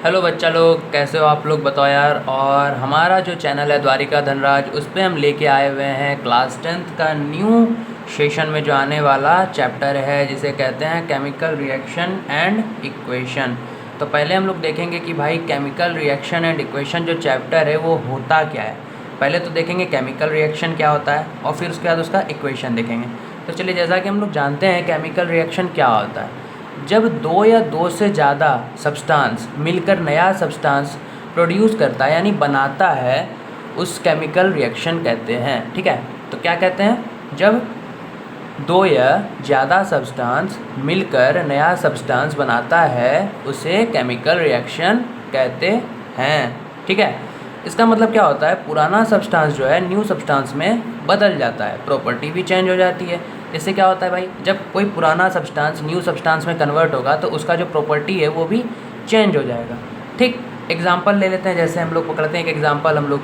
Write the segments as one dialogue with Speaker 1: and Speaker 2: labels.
Speaker 1: Hello बच्चा लोग, कैसे हो आप लोग बताओ यार। और हमारा जो चैनल है द्वारिका धनराज, उस पर हम लेके आए हुए हैं क्लास 10th का न्यू सेशन में जो आने वाला चैप्टर है जिसे कहते हैं केमिकल रिएक्शन एंड इक्वेशन। तो पहले हम लोग देखेंगे कि भाई केमिकल रिएक्शन एंड इक्वेशन जो चैप्टर है वो होता क्या है। पहले तो देखेंगे केमिकल रिएक्शन क्या होता है और फिर उसके बाद उसका इक्वेशन देखेंगे। तो चलिए, जैसा कि हम लोग जानते हैं केमिकल रिएक्शन क्या होता है। जब दो या दो से ज़्यादा सब्सटेंस मिलकर नया सब्सटेंस प्रोड्यूस करता है यानी बनाता है, उस केमिकल रिएक्शन कहते हैं। ठीक है, तो क्या कहते हैं? जब दो या ज़्यादा सब्सटेंस मिलकर नया सब्सटेंस बनाता है उसे केमिकल रिएक्शन कहते हैं। ठीक है, इसका मतलब क्या होता है? पुराना सब्सटेंस जो है न्यू सब्सटेंस में बदल जाता है, प्रॉपर्टी भी चेंज हो जाती है। इससे क्या होता है भाई, जब कोई पुराना सब्सटेंस न्यू सब्सटेंस में कन्वर्ट होगा तो उसका जो प्रॉपर्टी है वो भी चेंज हो जाएगा। ठीक, एग्जांपल ले लेते हैं। जैसे हम लोग पकड़ते हैं एक एग्जांपल, हम लोग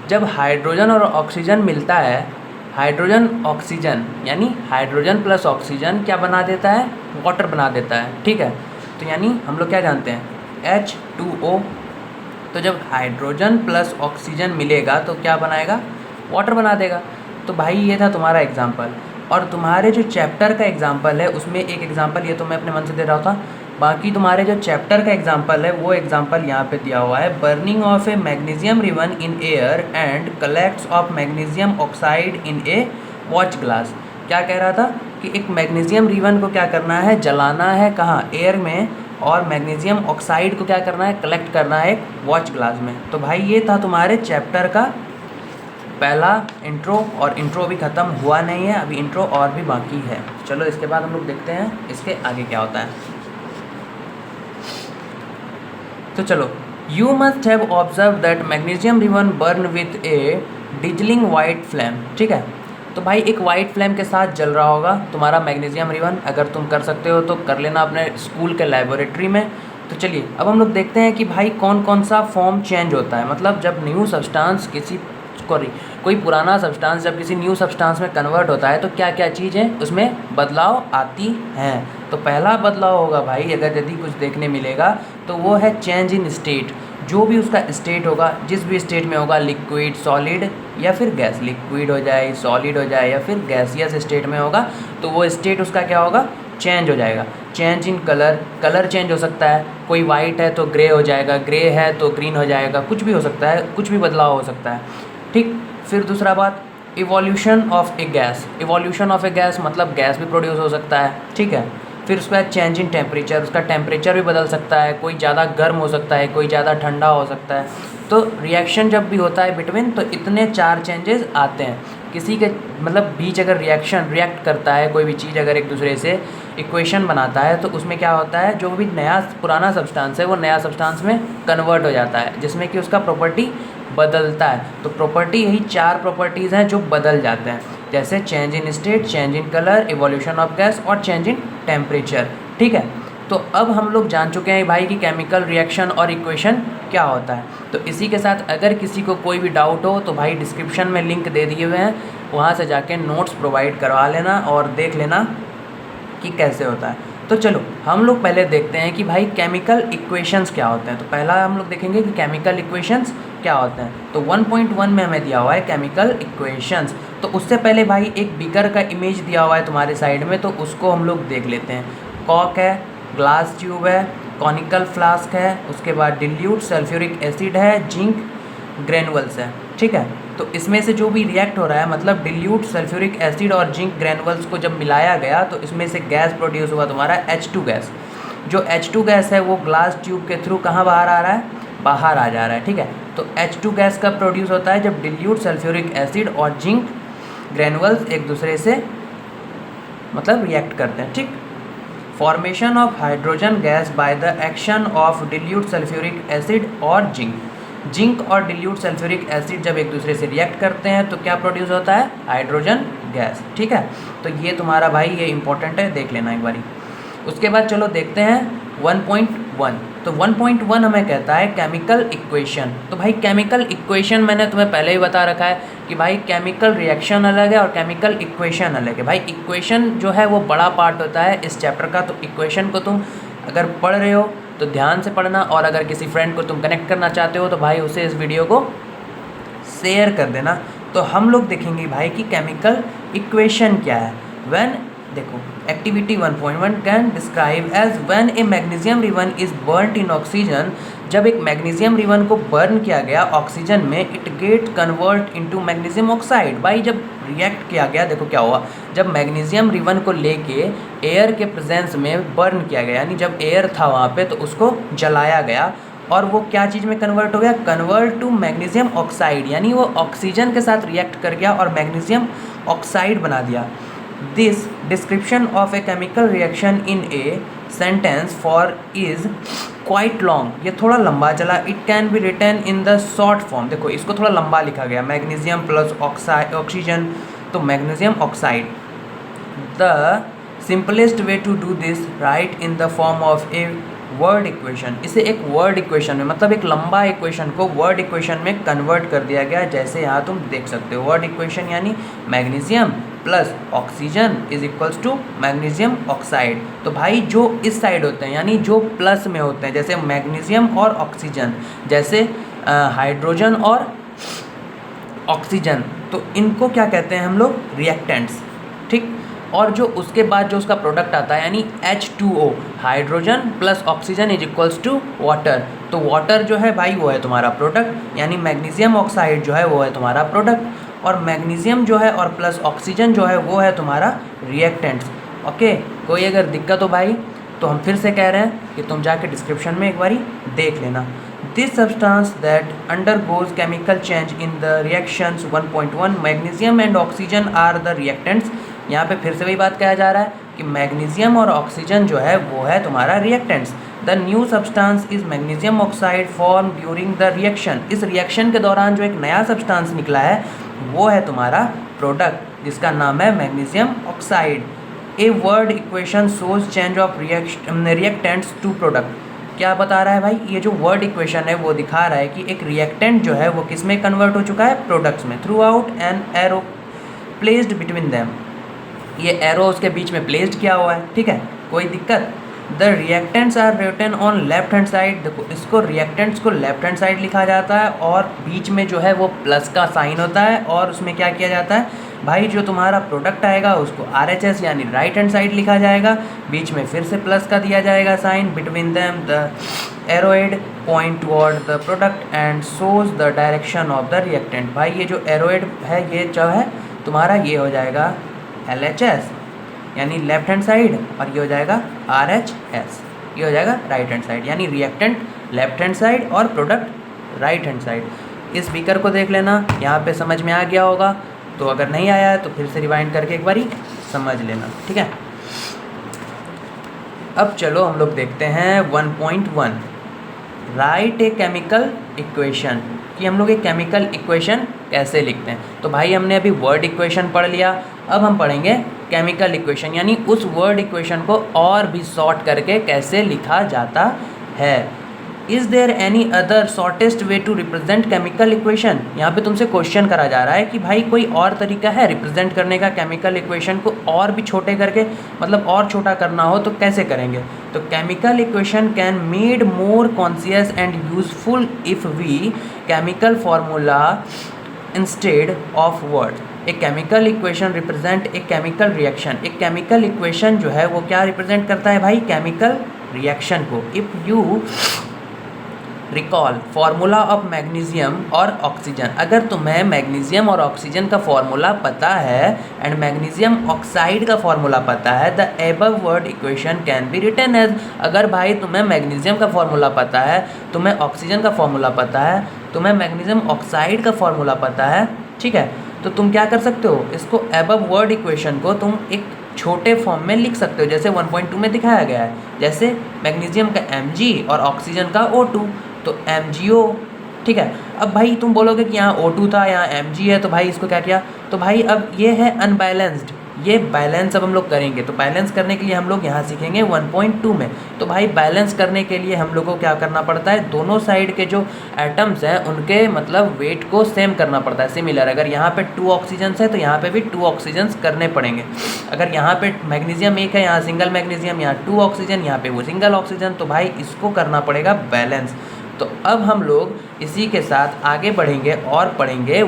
Speaker 1: जब हाइड्रोजन और ऑक्सीजन मिलता है, हाइड्रोजन ऑक्सीजन यानी हाइड्रोजन प्लस ऑक्सीजन क्या बना देता है? वाटर बना देता है। ठीक है, तो यानी हम लोग क्या जानते हैं? H2O। तो जब हाइड्रोजन प्लस ऑक्सीजन मिलेगा तो क्या बनाएगा? वाटर बना देगा। तो भाई ये था तुम्हारा एग्जाम्पल। और तुम्हारे जो चैप्टर का एग्जाम्पल है उसमें एक एग्जाम्पल ये तो मैं अपने मन से दे रहा था, बाकी तुम्हारे जो चैप्टर का एग्जाम्पल है वो एग्जाम्पल यहाँ पे दिया हुआ है। Burning of A magnesium ribbon in air and collects of magnesium oxide in A watch glass. क्या कह रहा था कि एक मैग्नीशियम रिबन को क्या करना है? जलाना है। कहाँ? एयर में। और मैग्नीशियम ऑक्साइड को क्या करना है? कलेक्ट करना है एक वॉच ग्लास में। तो भाई ये था तुम्हारे चैप्टर का पहला इंट्रो, और इंट्रो भी ख़त्म हुआ नहीं है, अभी इंट्रो और भी बाकी है। चलो इसके बाद हम लोग देखते हैं इसके आगे क्या होता है। तो चलो, you must have observe that magnesium ribbon burn with A dazzling white flame. ठीक है, तो भाई एक वाइट फ्लेम के साथ जल रहा होगा तुम्हारा मैग्नीशियम रिबन। अगर तुम कर सकते हो तो कर लेना अपने स्कूल के लैबोरेटरी में। तो चलिए अब हम लोग देखते हैं कि भाई कौन कौन सा फॉर्म चेंज होता है। मतलब जब न्यू सब्सटेंस कोई पुराना सब्सटेंस जब किसी न्यू सब्सटेंस में कन्वर्ट होता है तो क्या क्या चीज़ें उसमें बदलाव आती हैं। तो पहला बदलाव होगा भाई, अगर यदि कुछ देखने मिलेगा तो वो है चेंज इन स्टेट। जो भी उसका स्टेट होगा, जिस भी स्टेट में होगा, लिक्विड, सॉलिड या फिर गैस, लिक्विड हो जाए, सॉलिड हो जाए या फिर गैसियस स्टेट में होगा, तो वो स्टेट उसका क्या होगा? चेंज हो जाएगा। Change in colour, colour change हो सकता है। कोई वाइट है तो ग्रे हो जाएगा, ग्रे है तो ग्रीन हो जाएगा, कुछ भी हो सकता है, कुछ भी बदलाव हो सकता है। ठीक, फिर दूसरा बात, evolution of A gas. Evolution of A gas मतलब गैस भी प्रोड्यूस हो सकता है। ठीक है, फिर उसके बाद चेंज इन टेम्परेचर, उसका टेम्परेचर भी बदल सकता है, कोई ज़्यादा गर्म हो सकता है, कोई ज़्यादा ठंडा हो सकता है। तो रिएक्शन जब भी होता है बिटवीन, तो इतने 4 चेंजेस आते हैं। किसी के मतलब बीच अगर रिएक्ट करता है, कोई भी चीज़ अगर एक दूसरे से इक्वेशन बनाता है तो उसमें क्या होता है? जो भी नया पुराना सब्सटेंस है वो नया सब्सटेंस में कन्वर्ट हो जाता है, जिसमें कि उसका प्रॉपर्टी बदलता है। तो प्रॉपर्टी, यही 4 प्रॉपर्टीज़ हैं जो बदल जाते हैं, जैसे change in state, change in colour, evolution of gas और चेंज इन टेम्परेचर। ठीक है, तो अब हम लोग जान चुके हैं भाई कि केमिकल रिएक्शन और इक्वेशन क्या होता है। तो इसी के साथ अगर किसी को कोई भी डाउट हो तो भाई डिस्क्रिप्शन में लिंक दे दिए हुए हैं, वहाँ से जाके नोट्स प्रोवाइड करवा लेना और देख लेना कि कैसे होता है। तो चलो हम लोग पहले देखते हैं कि भाई केमिकल इक्वेशंस क्या होते हैं। तो पहला हम लोग देखेंगे कि केमिकल इक्वेशंस क्या होते हैं। तो 1.1 में हमें दिया हुआ है केमिकल इक्वेशंस। तो उससे पहले भाई एक बीकर का इमेज दिया हुआ है तुम्हारे साइड में, तो उसको हम लोग देख लेते हैं। कॉक है, ग्लास ट्यूब है, कॉनिकल फ्लास्क है, उसके बाद डिल्यूट सल्फ्यूरिक एसिड है, जिंक ग्रेनुअल्स है। ठीक है, तो इसमें से जो भी रिएक्ट हो रहा है, मतलब डिल्यूट सल्फ्यूरिक एसिड और जिंक ग्रेनुअल्स को जब मिलाया गया तो इसमें से गैस प्रोड्यूस हुआ तुम्हारा H2 गैस। जो H2 गैस है वो ग्लास ट्यूब के थ्रू कहाँ बाहर आ रहा है? बाहर आ जा रहा है। ठीक है, तो H2 गैस कब प्रोड्यूस होता है? जब डिल्यूट सल्फ्यूरिक एसिड और जिंक ग्रेनुअल्स एक दूसरे से मतलब रिएक्ट करते हैं। ठीक, formation of hydrogen gas by the action of dilute sulphuric acid और जिंक और डिल्यूट सल्फ्यूरिक एसिड जब एक दूसरे से रिएक्ट करते हैं तो क्या प्रोड्यूस होता है? Hydrogen gas. ठीक है, तो ये तुम्हारा भाई ये इंपॉर्टेंट है, देख लेना एक बारी। उसके बाद चलो देखते हैं 1.1। तो 1.1 हमें कहता है केमिकल इक्वेशन। तो भाई केमिकल इक्वेशन मैंने तुम्हें पहले ही बता रखा है कि भाई केमिकल रिएक्शन अलग है और केमिकल इक्वेशन अलग है। भाई इक्वेशन जो है वो बड़ा पार्ट होता है इस चैप्टर का, तो इक्वेशन को तुम अगर पढ़ रहे हो तो ध्यान से पढ़ना, और अगर किसी फ्रेंड को तुम कनेक्ट करना चाहते हो तो भाई उसे इस वीडियो को शेयर कर देना। तो हम लोग देखेंगे भाई कि केमिकल इक्वेशन क्या है। व्हेन देखो activity 1.1 can describe as when a magnesium ribbon is burned in oxygen. जब एक मैग्नीशियम रिबन को बर्न किया गया ऑक्सीजन में, it get convert into magnesium oxide. भाई जब रिएक्ट किया गया, देखो क्या हुआ, जब मैग्नीशियम रिबन को लेके एयर के प्रेजेंस में बर्न किया गया, यानी जब एयर था वहाँ पे तो उसको जलाया गया, और वो क्या चीज़ में कन्वर्ट हो गया, कन्वर्ट टू मैग्नीशियम ऑक्साइड, यानी वो ऑक्सीजन के साथ रिएक्ट कर गया और मैग्नीशियम ऑक्साइड बना दिया। This description of a chemical reaction in a sentence for is quite long, ये थोड़ा लंबा चला। It can be written in the short form, देखो इसको थोड़ा लंबा लिखा गया, मैग्नीशियम प्लस ऑक्सीजन, तो magnesium oxide. The simplest way to do this, right in the form of a word equation, इसे एक वर्ड इक्वेशन में, मतलब एक लंबा इक्वेशन को वर्ड इक्वेशन में कन्वर्ट कर दिया गया, जैसे यहाँ तुम देख सकते हो। वर्ड इक्वेशन यानी magnesium plus oxygen is equals to magnesium oxide. तो भाई जो इस साइड होते हैं, यानी जो प्लस में होते हैं, जैसे मैग्नीशियम और ऑक्सीजन, जैसे हाइड्रोजन और ऑक्सीजन, तो इनको क्या कहते हैं हम लोग, रिएक्टेंट्स, ठीक। और जो उसके बाद जो उसका प्रोडक्ट आता है, यानी H2O, hydrogen plus oxygen is equals to water, तो वाटर जो है भाई वो है तुम्हारा प्रोडक्ट, यानी मैग्नीशियम ऑक्साइड जो है वो है तुम्हारा प्रोडक्ट, और मैग्नीशियम जो है और प्लस ऑक्सीजन जो है वो है तुम्हारा रिएक्टेंट्स। ओके, कोई अगर दिक्कत हो भाई तो हम फिर से कह रहे हैं कि तुम जाके डिस्क्रिप्शन में एक बारी देख लेना। This substance that undergoes chemical change in the reactions 1.1, magnesium and oxygen are the reactants. यहाँ पे फिर से वही बात कहा जा रहा है कि मैग्नीशियम और ऑक्सीजन जो है वो है तुम्हारा reactants. The new substance is magnesium oxide form during the reaction, इस रिएक्शन के दौरान जो एक नया सब्सटेंस निकला है वो है तुम्हारा प्रोडक्ट, जिसका नाम है magnesium oxide. A word equation shows change of reactants to product, क्या बता रहा है भाई, ये जो वर्ड इक्वेशन है वो दिखा रहा है कि एक रिएक्टेंट जो है वो किस में कन्वर्ट हो चुका है, प्रोडक्ट्स में। Through out an arrow placed between them, ये एरो उसके बीच में प्लेस्ड किया हुआ है, ठीक है, कोई दिक्कत। The reactants are written on left hand side, देखो इसको रिएक्टेंट्स को लेफ्ट हैंड साइड लिखा जाता है, और बीच में जो है वो प्लस का साइन होता है, और उसमें क्या किया जाता है भाई, जो तुम्हारा प्रोडक्ट आएगा उसको RHS यानी राइट हैंड साइड लिखा जाएगा, बीच में फिर से प्लस का दिया जाएगा sign. Between them the arrowhead point toward the product and shows the direction of the reactant. भाई ये जो एरोइड है ये जो है तुम्हारा ये हो जाएगा LHS यानी लेफ्ट हैंड साइड, और ये हो जाएगा RHS, ये हो जाएगा राइट हैंड साइड, यानी रिएक्टेंट लेफ्ट हैंड साइड और प्रोडक्ट राइट हैंड साइड। इस स्पीकर को देख लेना, यहाँ पे समझ में आ गया होगा, तो अगर नहीं आया है तो फिर से रिवाइंड करके एक बारी समझ लेना, ठीक है। अब चलो हम लोग देखते हैं 1.1, राइट ए केमिकल इक्वेशन, कि हम लोग एक केमिकल इक्वेशन कैसे लिखते हैं। तो भाई हमने अभी वर्ड इक्वेशन पढ़ लिया, अब हम पढ़ेंगे केमिकल इक्वेशन, यानी उस वर्ड इक्वेशन को और भी शॉर्ट करके कैसे लिखा जाता है। Is there any other shortest way to represent chemical equation, यहाँ पे तुमसे क्वेश्चन करा जा रहा है कि भाई कोई और तरीका है रिप्रेजेंट करने का केमिकल इक्वेशन को, और भी छोटे करके, मतलब और छोटा करना हो तो कैसे करेंगे। तो chemical equation can made more concise and useful if we chemical formula instead of word. एक केमिकल इक्वेशन रिप्रेजेंट एक केमिकल रिएक्शन, एक केमिकल इक्वेशन जो है वो क्या रिप्रेजेंट करता है भाई, केमिकल रिएक्शन को। If you recall formula of magnesium और ऑक्सीजन, अगर तुम्हें मैग्नीशियम और ऑक्सीजन का फार्मूला पता है एंड मैग्नीशियम ऑक्साइड का फार्मूला पता है, the above word equation can be written as, अगर भाई तुम्हें मैग्नीशियम का फार्मूला पता है, तुम्हें ऑक्सीजन का फार्मूला पता है, तुम्हें मैग्नीशियम ऑक्साइड का फार्मूला पता है, ठीक है, तो तुम क्या कर सकते हो, इसको एबव वर्ड इक्वेशन को तुम एक छोटे फॉर्म में लिख सकते हो, जैसे 1.2 में दिखाया गया है, जैसे मैग्नीशियम का Mg और ऑक्सीजन का O2, तो MgO, ठीक है। अब भाई तुम बोलोगे कि यहाँ O2 था, यहाँ Mg है, तो भाई इसको क्या किया, तो भाई अब ये है अनबैलेंस्ड, ये बैलेंस अब हम लोग करेंगे। तो बैलेंस करने के लिए हम लोग यहाँ सीखेंगे 1.2 में। तो भाई बैलेंस करने के लिए हम लोग को क्या करना पड़ता है, दोनों साइड के जो एटम्स हैं उनके मतलब वेट को सेम करना पड़ता है, सिमिलर। अगर यहाँ पे 2 ऑक्सीजन्स है तो यहाँ पे भी 2 ऑक्सीजन्स करने पड़ेंगे। अगर यहाँ पे मैग्नीशियम 1 है, यहाँ सिंगल मैग्नीशियम, यहाँ 2 ऑक्सीजन, यहाँ पे वो सिंगल ऑक्सीजन, तो भाई इसको करना पड़ेगा बैलेंस। तो अब हम लोग इसी के साथ आगे बढ़ेंगे और पढ़ेंगे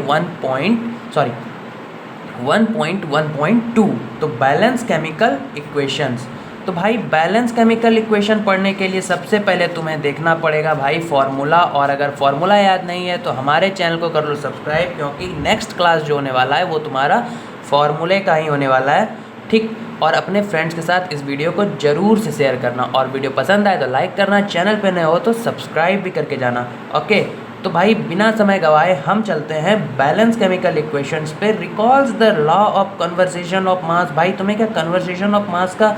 Speaker 1: 1.1.2 तो बैलेंस केमिकल इक्वेशंस। तो भाई बैलेंस केमिकल इक्वेशन पढ़ने के लिए सबसे पहले तुम्हें देखना पड़ेगा भाई फॉर्मूला, और अगर फॉर्मूला याद नहीं है तो हमारे चैनल को कर लो सब्सक्राइब, क्योंकि नेक्स्ट क्लास जो होने वाला है वो तुम्हारा फॉर्मूले का ही होने वाला है, ठीक। और अपने फ्रेंड्स के साथ इस वीडियो को ज़रूर से शेयर करना, और वीडियो पसंद आए तो लाइक करना, चैनल पे नए हो तो सब्सक्राइब भी करके जाना, ओके। तो भाई बिना समय गवाए हम चलते हैं बैलेंस केमिकल इक्वेशंस पे। Recalls the law of conversation of mass. भाई तुम्हें क्या कन्वर्सेशन ऑफ मास का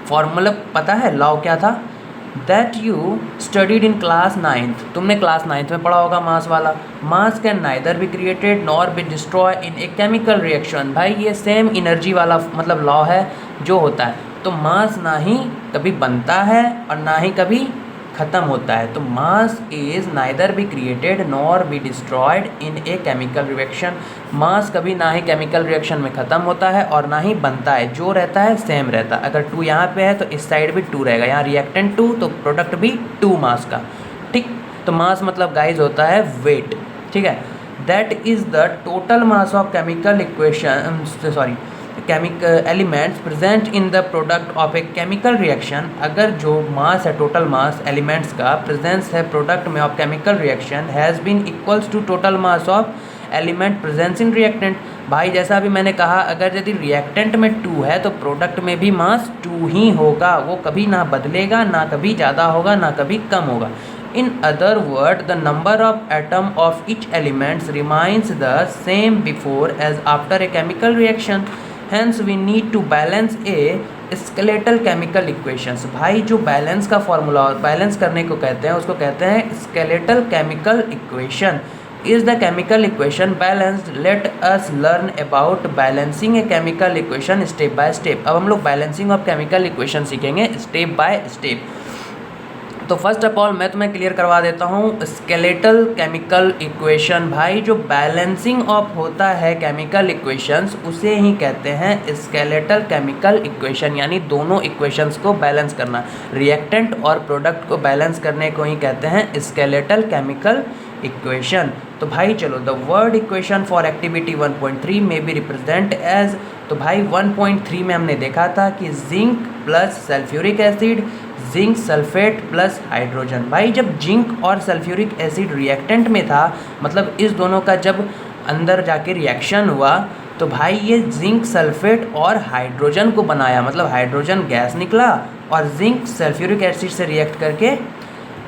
Speaker 1: फॉर्मूला पता है, लॉ क्या था? That you studied in class 9th। तुमने क्लास 9th में पढ़ा होगा मास वाला। मास can neither be created nor be destroy in a chemical reaction. भाई ये सेम एनर्जी वाला मतलब लॉ है जो होता है। तो मास ना ही कभी बनता है और ना ही कभी ख़त्म होता है। तो mass is neither be created nor be destroyed in a chemical reaction. Mass कभी ना ही केमिकल रिएक्शन में ख़त्म होता है और ना ही बनता है, जो रहता है सेम रहता है। अगर 2 यहाँ पे है तो इस साइड भी 2 रहेगा, यहाँ रिएक्टेंट 2 तो प्रोडक्ट भी 2 मास का, ठीक। तो मास मतलब गाइज होता है वेट, ठीक है। That is the total mass of chemical equation chemical elements present in the product of a chemical reaction. अगर जो मास है टोटल मास एलिमेंट्स का प्रेजेंस है प्रोडक्ट में of chemical reaction has been equals to total mass of element presence in reactant. भाई जैसा अभी मैंने कहा, अगर यदि रिएक्टेंट में 2 है तो प्रोडक्ट में भी मास 2 ही होगा, वो कभी ना बदलेगा, ना कभी ज़्यादा होगा, ना कभी कम होगा। In other words, the number of atom of each element remains the same before as after a chemical reaction. Hence, we need to balance a skeletal chemical equations. भाई जो बैलेंस का फॉर्मूला और बैलेंस करने को कहते हैं उसको कहते हैं skeletal chemical equation. Is the chemical equation balanced? Let us learn about balancing a chemical equation step by step. अब हम लोग balancing of chemical equation सीखेंगे step by step. तो फर्स्ट ऑफ ऑल मैं तुम्हें क्लियर करवा देता हूँ स्केलेटल केमिकल इक्वेशन। भाई जो बैलेंसिंग ऑफ होता है केमिकल इक्वेशंस उसे ही कहते हैं स्केलेटल केमिकल इक्वेशन, यानी दोनों इक्वेशंस को बैलेंस करना, रिएक्टेंट और प्रोडक्ट को बैलेंस करने को ही कहते हैं स्केलेटल केमिकल इक्वेशन। तो भाई चलो, the word equation for activity 1.3 में भी रिप्रेजेंट एज। तो भाई 1.3 में हमने देखा था कि zinc plus sulphuric acid, zinc sulphate plus hydrogen. भाई जब जिंक और सल्फ्यूरिक एसिड रिएक्टेंट में था, मतलब इस दोनों का जब अंदर जाके रिएक्शन हुआ तो भाई ये जिंक सल्फेट और हाइड्रोजन को बनाया, मतलब हाइड्रोजन गैस निकला और जिंक सल्फ्यूरिक एसिड से रिएक्ट करके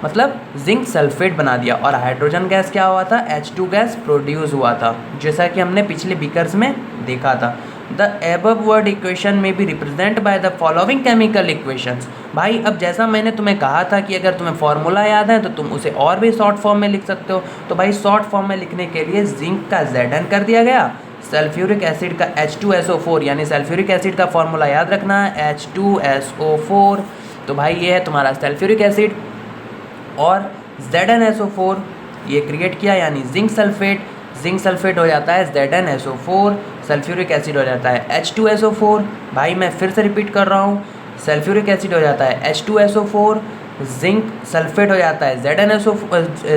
Speaker 1: मतलब जिंक सल्फेट बना दिया, और हाइड्रोजन गैस क्या हुआ था, H2 गैस प्रोड्यूस हुआ था, जैसा कि हमने पिछले बीकर्स में देखा था। द एबव वर्ड इक्वेशन में भी represent by the following chemical equations. भाई अब जैसा मैंने तुम्हें कहा था कि अगर तुम्हें फॉर्मूला याद है तो तुम उसे और भी शॉर्ट फॉर्म में लिख सकते हो। तो भाई शॉर्ट फॉर्म में लिखने के लिए जिंक का Zn कर दिया गया, सल्फ्यूरिक एसिड का H2SO4, यानी सल्फ्यूरिक एसिड का फॉर्मूला याद रखना है H2SO4। तो भाई ये है तुम्हारा सल्फ्यूरिक एसिड, और ZnSO4 ये क्रिएट किया, यानी जिंक सल्फेट हो जाता है ZnSO4, सल्फ्यूरिक एसिड हो जाता है H2SO4। भाई मैं फिर से रिपीट कर रहा हूँ, सल्फ्यूरिक एसिड हो जाता है H2SO4, जिंक सल्फेट हो जाता है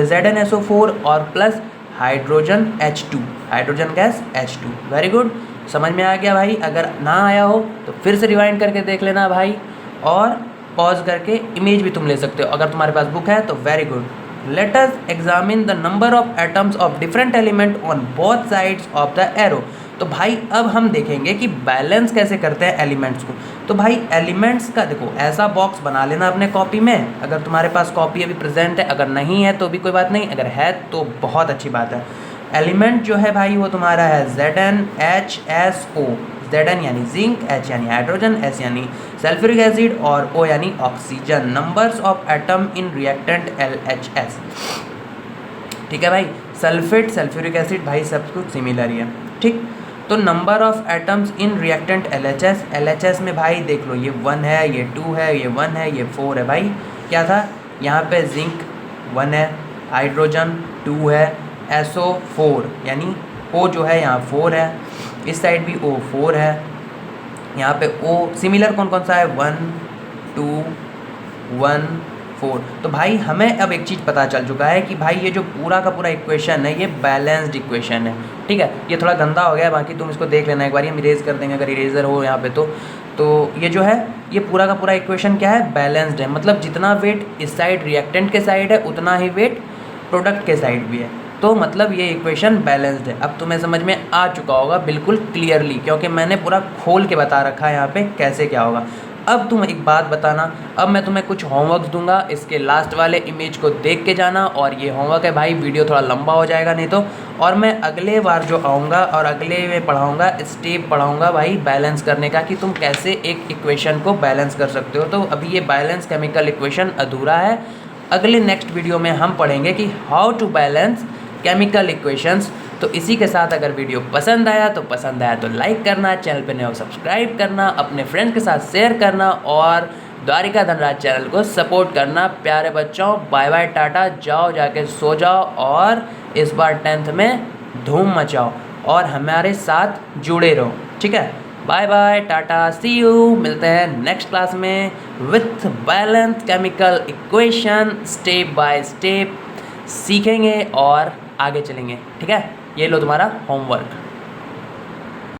Speaker 1: ZnSO4 और plus hydrogen H2, hydrogen gas H2। Very good, समझ में आ गया भाई? अगर ना आया हो तो फिर से रिवाइंड करके देख लेना भाई, और पॉज करके इमेज भी तुम ले सकते हो अगर तुम्हारे पास बुक है तो। Very good. Let us examine the number of atoms of different element on both sides of the arrow. तो भाई अब हम देखेंगे कि बैलेंस कैसे करते हैं एलिमेंट्स को। तो भाई एलिमेंट्स का देखो ऐसा बॉक्स बना लेना अपने कॉपी में, अगर तुम्हारे पास कॉपी अभी प्रेजेंट है, अगर नहीं है तो भी कोई बात नहीं, अगर है तो बहुत अच्छी बात है। एलिमेंट जो है भाई वो तुम्हारा है ZnHSO, Zn यानी जिंक, H यानी हाइड्रोजन, S यानी सल्फ्यूरिक एसिड और O यानी oxygen. Numbers of atom in reactant LHS। ठीक है भाई, सल्फेट सल्फ्यूरिक एसिड भाई सब कुछ सिमिलर ही है, ठीक। तो number of atoms in reactant LHS, LHS में भाई देख लो ये 1 है, ये 2 है, ये 1 है, ये 4 है। भाई क्या था यहाँ पे जिंक 1 है, हाइड्रोजन 2 है, SO4 यानी O जो है यहाँ 4 है, इस साइड भी O4 है, यहाँ पे O सिमिलर कौन कौन सा है 1 2 1 4। तो भाई हमें अब एक चीज़ पता चल चुका है कि भाई ये जो पूरा का पूरा इक्वेशन है ये बैलेंस्ड इक्वेशन है। ठीक है, ये थोड़ा गंदा हो गया है, बाकी तुम इसको देख लेना एक बार, हम इरेज कर देंगे अगर इरेजर हो यहाँ पे तो ये जो है ये पूरा का पूरा इक्वेशन क्या है, बैलेंस्ड है। मतलब जितना वेट इस साइड रिएक्टेंट के साइड है उतना ही वेट प्रोडक्ट के साइड भी है, तो मतलब ये इक्वेशन बैलेंस्ड है। अब तुम्हें समझ में आ चुका होगा बिल्कुल क्लियरली, क्योंकि मैंने पूरा खोल के बता रखा है यहाँ पे कैसे क्या होगा। अब तुम एक बात बताना, अब मैं तुम्हें कुछ होमवर्क दूंगा, इसके लास्ट वाले इमेज को देख के जाना। और ये होमवर्क है भाई, वीडियो थोड़ा लंबा हो जाएगा नहीं तो। और मैं अगले बार जो आऊँगा और अगले में पढ़ाऊँगा स्टेप पढ़ाऊँगा भाई बैलेंस करने का, कि तुम कैसे एक इक्वेशन को बैलेंस कर सकते हो। तो अभी ये बैलेंस केमिकल इक्वेशन अधूरा है, अगले नेक्स्ट वीडियो में हम पढ़ेंगे कि how to balance chemical equations. तो इसी के साथ अगर वीडियो पसंद आया तो लाइक करना, चैनल पे नए हो सब्सक्राइब करना, अपने फ्रेंड्स के साथ शेयर करना और द्वारिका धनराज चैनल को सपोर्ट करना। प्यारे बच्चों बाय बाय टाटा, जाओ जाके सो जाओ और इस बार 10th में धूम मचाओ और हमारे साथ जुड़े रहो। ठीक है, बाय बाय टाटा, सी यू, मिलते हैं नेक्स्ट क्लास में with balance chemical equation, step by step सीखेंगे और आगे चलेंगे। ठीक है, ये लो तुम्हारा होमवर्क।